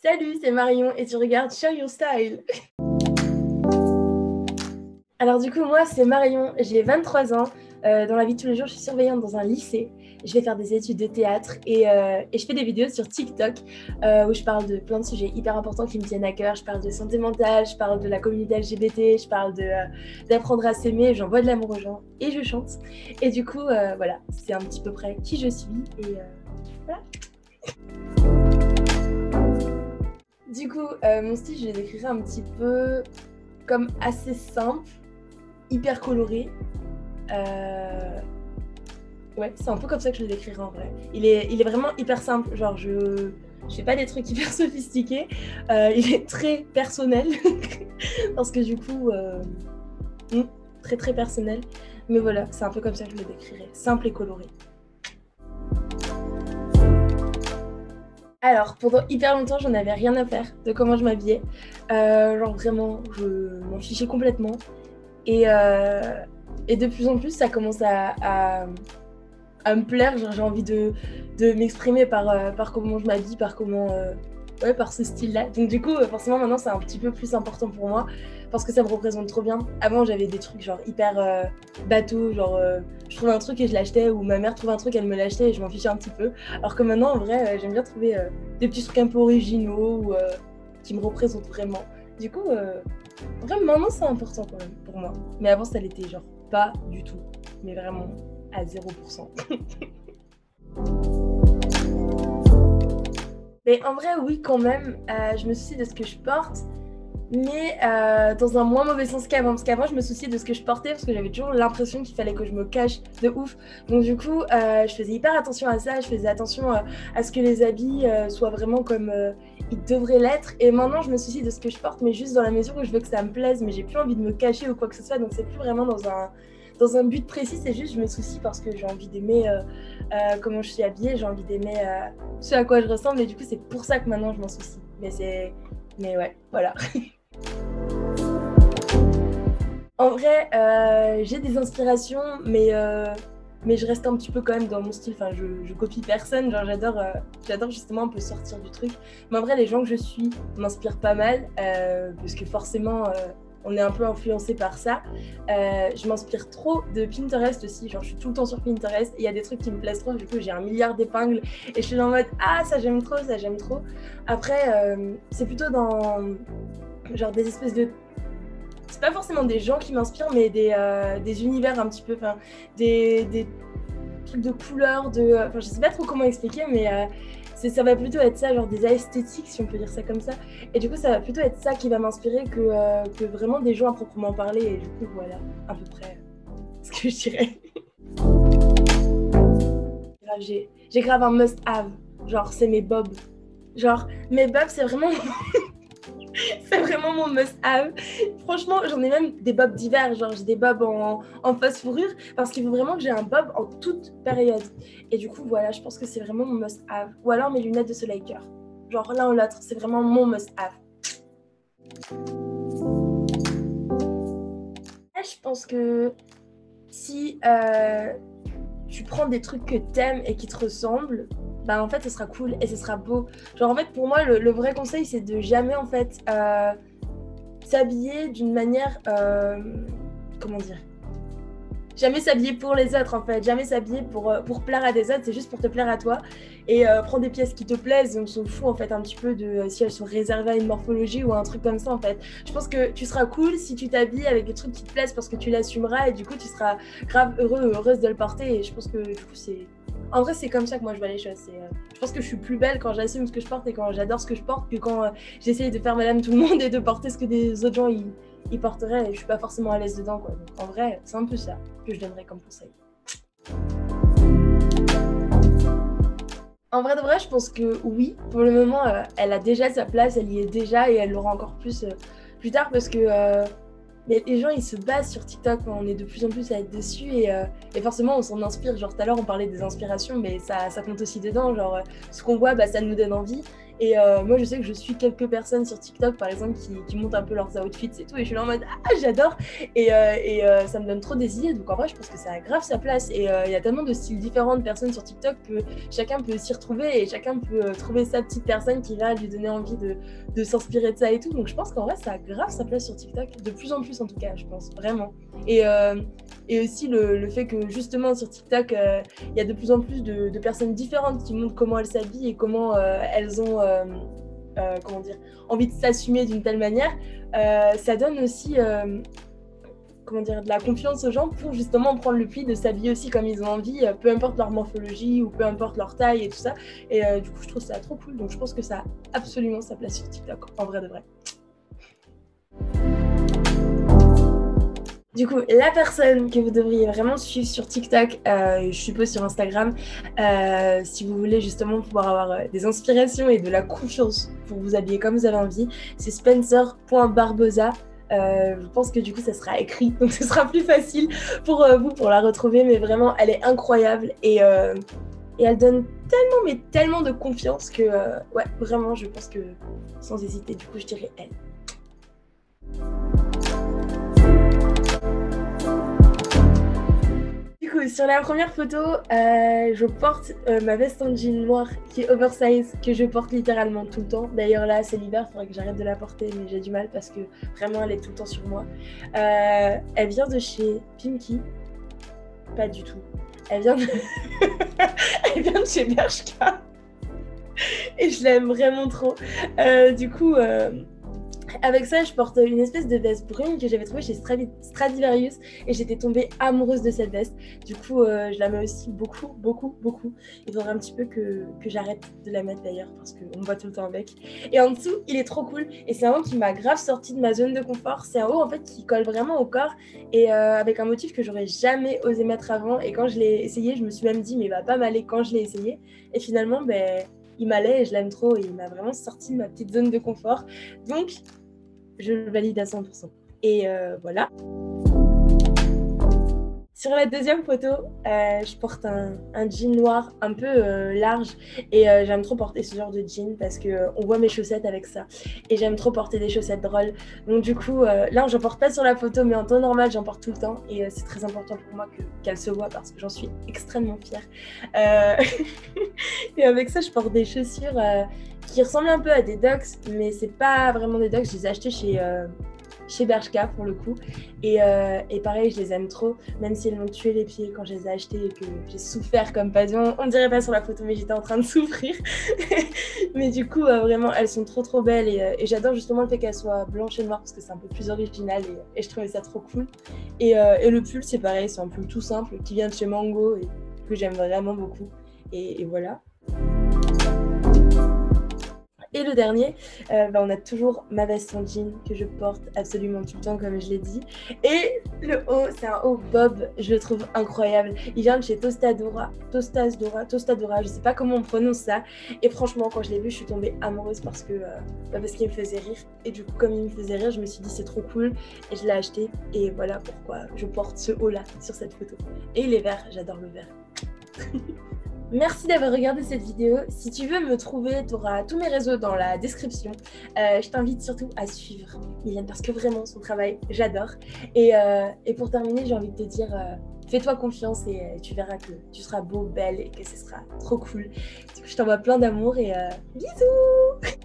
Salut, c'est Marion et tu regardes Show Your Style. Alors du coup, moi, c'est Marion, j'ai 23 ans. Dans la vie de tous les jours, je suis surveillante dans un lycée. Je vais faire des études de théâtre et je fais des vidéos sur TikTok où je parle de plein de sujets hyper importants qui me tiennent à cœur. Je parle de santé mentale, je parle de la communauté LGBT, je parle d'apprendre à s'aimer, j'envoie de l'amour aux gens et je chante. Et du coup, voilà, c'est un petit peu près qui je suis et voilà. Du coup, mon style, je le décrirais un petit peu comme assez simple, hyper coloré. Ouais, c'est un peu comme ça que je le décrirais en vrai. Il est vraiment hyper simple, genre je fais pas des trucs hyper sophistiqués. Il est très personnel, parce que du coup, très très personnel. Mais voilà, c'est un peu comme ça que je le décrirais, simple et coloré. Alors, pendant hyper longtemps, j'en avais rien à faire de comment je m'habillais. Genre vraiment, je m'en fichais complètement. Et de plus en plus, ça commence à me plaire. Genre, j'ai envie de m'exprimer par comment je m'habille, ouais, par ce style-là. Donc du coup, forcément, maintenant, c'est un petit peu plus important pour moi parce que ça me représente trop bien. Avant, j'avais des trucs genre hyper bateau, genre je trouvais un truc et je l'achetais, ou ma mère trouvait un truc, elle me l'achetait et je m'en fichais un petit peu. Alors que maintenant, en vrai, j'aime bien trouver des petits trucs un peu originaux ou qui me représentent vraiment. Du coup, vraiment, maintenant, c'est important quand même pour moi. Mais avant, ça l'était genre pas du tout. Mais vraiment à 0%. Mais en vrai, oui, quand même, je me soucie de ce que je porte, mais dans un moins mauvais sens qu'avant. Parce qu'avant, je me souciais de ce que je portais, parce que j'avais toujours l'impression qu'il fallait que je me cache de ouf. Donc du coup, je faisais hyper attention à ça, je faisais attention à ce que les habits soient vraiment comme ils devraient l'être. Et maintenant, je me soucie de ce que je porte, mais juste dans la mesure où je veux que ça me plaise, mais j'ai plus envie de me cacher ou quoi que ce soit. Donc c'est plus vraiment dans un but précis, c'est juste je me soucie parce que j'ai envie d'aimer comment je suis habillée, j'ai envie d'aimer ce à quoi je ressemble, et du coup c'est pour ça que maintenant je m'en soucie. Mais ouais, voilà. En vrai, j'ai des inspirations, mais je reste un petit peu quand même dans mon style. Enfin, je copie personne. Genre, j'adore justement un peu sortir du truc. Mais en vrai, les gens que je suis m'inspirent pas mal, parce que forcément, on est un peu influencé par ça. Je m'inspire trop de Pinterest aussi. Genre, je suis tout le temps sur Pinterest. Et il y a des trucs qui me plaisent trop. Du coup, j'ai un milliard d'épingles. Et je suis en mode, ah, ça j'aime trop, ça j'aime trop. Après, c'est plutôt dans genre des espèces de, c'est pas forcément des gens qui m'inspirent, mais des univers un petit peu, enfin, des trucs de couleurs, enfin, je sais pas trop comment expliquer, mais ça va plutôt être ça, genre des esthétiques, si on peut dire ça comme ça. Et du coup, ça va plutôt être ça qui va m'inspirer que vraiment des gens à proprement parler. Et du coup, voilà, à peu près ce que je dirais. J'ai grave un must-have, genre, c'est mes bobs. Genre, mes bobs, c'est vraiment c'est vraiment mon must-have. Franchement, j'en ai même des bobs d'hiver. Genre, j'ai des bobs en fausse fourrure parce qu'il faut vraiment que j'ai un bob en toute période. Et du coup, voilà, je pense que c'est vraiment mon must-have. Ou alors mes lunettes de soleil cœur. Genre, l'un ou l'autre, c'est vraiment mon must-have. Là, je pense que si tu prends des trucs que t'aimes et qui te ressemblent, bah en fait, ce sera cool et ce sera beau. Genre, en fait, pour moi, le vrai conseil, c'est de jamais, en fait, s'habiller d'une manière, comment dire, jamais s'habiller pour les autres, en fait, jamais s'habiller pour plaire à des autres, c'est juste pour te plaire à toi, et prends des pièces qui te plaisent, on s'en fout en fait un petit peu de si elles sont réservées à une morphologie ou un truc comme ça en fait. Je pense que tu seras cool si tu t'habilles avec des trucs qui te plaisent parce que tu l'assumeras et du coup tu seras grave heureux ou heureuse de le porter, et je pense que du coup c'est... En vrai, c'est comme ça que moi je vois les choses. Je pense que je suis plus belle quand j'assume ce que je porte et quand j'adore ce que je porte que quand j'essaye de faire madame tout le monde et de porter ce que des autres gens ils porteraient, et je suis pas forcément à l'aise dedans, quoi. Donc en vrai, c'est un peu ça que je donnerais comme conseil. En vrai de vrai, je pense que oui. Pour le moment, elle a déjà sa place, elle y est déjà et elle l'aura encore plus plus tard parce que les gens ils se basent sur TikTok, on est de plus en plus à être dessus et forcément on s'en inspire. Genre tout à l'heure on parlait des inspirations, mais ça compte aussi dedans. Genre ce qu'on voit, bah, ça nous donne envie. Et moi, je sais que je suis quelques personnes sur TikTok, par exemple, qui montent un peu leurs outfits et tout. Et je suis là en mode, ah, j'adore. Ça me donne trop des idées. Donc en vrai, je pense que ça a grave sa place. Et il y a tellement de styles différents de personnes sur TikTok que chacun peut s'y retrouver et chacun peut trouver sa petite personne qui va lui donner envie de s'inspirer de ça et tout. Donc je pense qu'en vrai, ça a grave sa place sur TikTok. De plus en plus, en tout cas, je pense, vraiment. Et aussi le fait que justement sur TikTok, il y a de plus en plus de personnes différentes qui montrent comment elles s'habillent et comment elles ont comment dire, envie de s'assumer d'une telle manière. Ça donne aussi comment dire, de la confiance aux gens pour justement prendre le pli de s'habiller aussi comme ils ont envie, peu importe leur morphologie ou peu importe leur taille et tout ça. Et du coup, je trouve ça trop cool. Donc je pense que ça a absolument sa place sur TikTok, en vrai de vrai. Du coup, la personne que vous devriez vraiment suivre sur TikTok, je suppose sur Instagram, si vous voulez justement pouvoir avoir des inspirations et de la confiance pour vous habiller comme vous avez envie, c'est spencer.barbosa. Je pense que du coup ça sera écrit, donc ce sera plus facile pour vous pour la retrouver, mais vraiment elle est incroyable et elle donne tellement de confiance que ouais, vraiment je pense que sans hésiter, du coup je dirais elle. Du coup, sur la première photo, je porte ma veste en jean noir qui est oversize, que je porte littéralement tout le temps. D'ailleurs là, c'est l'hiver, il faudrait que j'arrête de la porter, mais j'ai du mal parce que vraiment, elle est tout le temps sur moi. Elle vient de chez Pimki. Pas du tout. Elle vient de, elle vient de chez Bershka. Et je l'aime vraiment trop. Du coup... Avec ça, je porte une espèce de veste brune que j'avais trouvée chez Stradivarius et j'étais tombée amoureuse de cette veste. Du coup, je la mets aussi beaucoup. Il faudrait un petit peu que j'arrête de la mettre d'ailleurs parce qu'on me voit tout le temps avec. Et en dessous, il est trop cool et c'est un haut qui m'a grave sorti de ma zone de confort. C'est un haut en fait qui colle vraiment au corps et avec un motif que j'aurais jamais osé mettre avant. Et quand je l'ai essayé, je me suis même dit mais il va pas m'aller quand je l'ai essayé. Et finalement, il m'allait et je l'aime trop et il m'a vraiment sorti de ma petite zone de confort. Donc, je le valide à 100%. Et voilà. Sur la deuxième photo, je porte un jean noir un peu large et j'aime trop porter ce genre de jean parce qu'on voit mes chaussettes avec ça et j'aime trop porter des chaussettes drôles. Donc du coup, là, j'en porte pas sur la photo, mais en temps normal, j'en porte tout le temps et c'est très important pour moi qu'elle se voit parce que j'en suis extrêmement fière. Et avec ça, je porte des chaussures qui ressemblent un peu à des Docs, mais c'est pas vraiment des Docs, je les ai achetées chez Bershka pour le coup et pareil je les aime trop même si elles m'ont tué les pieds quand je les ai achetées et que j'ai souffert comme pas on dirait pas sur la photo mais j'étais en train de souffrir mais du coup vraiment elles sont trop belles et j'adore justement le fait qu'elles soient blanches et noires parce que c'est un peu plus original et je trouvais ça trop cool et le pull c'est pareil, c'est un pull tout simple qui vient de chez Mango et que j'aime vraiment beaucoup et voilà. Et le dernier, on a toujours ma veste en jean que je porte absolument tout le temps comme je l'ai dit. Et le haut, c'est un haut bob, je le trouve incroyable. Il vient de chez Tostadora, je sais pas comment on prononce ça. Et franchement, quand je l'ai vu, je suis tombée amoureuse parce qu'il me faisait rire. Et du coup, comme il me faisait rire, je me suis dit c'est trop cool. Et je l'ai acheté. Et voilà pourquoi je porte ce haut-là sur cette photo. Et il est vert, j'adore le vert. Merci d'avoir regardé cette vidéo. Si tu veux me trouver, tu auras tous mes réseaux dans la description. Je t'invite surtout à suivre Mylène parce que vraiment son travail, j'adore. Et pour terminer, j'ai envie de te dire, fais-toi confiance et tu verras que tu seras beau, belle et que ce sera trop cool. Du coup, je t'envoie plein d'amour et bisous!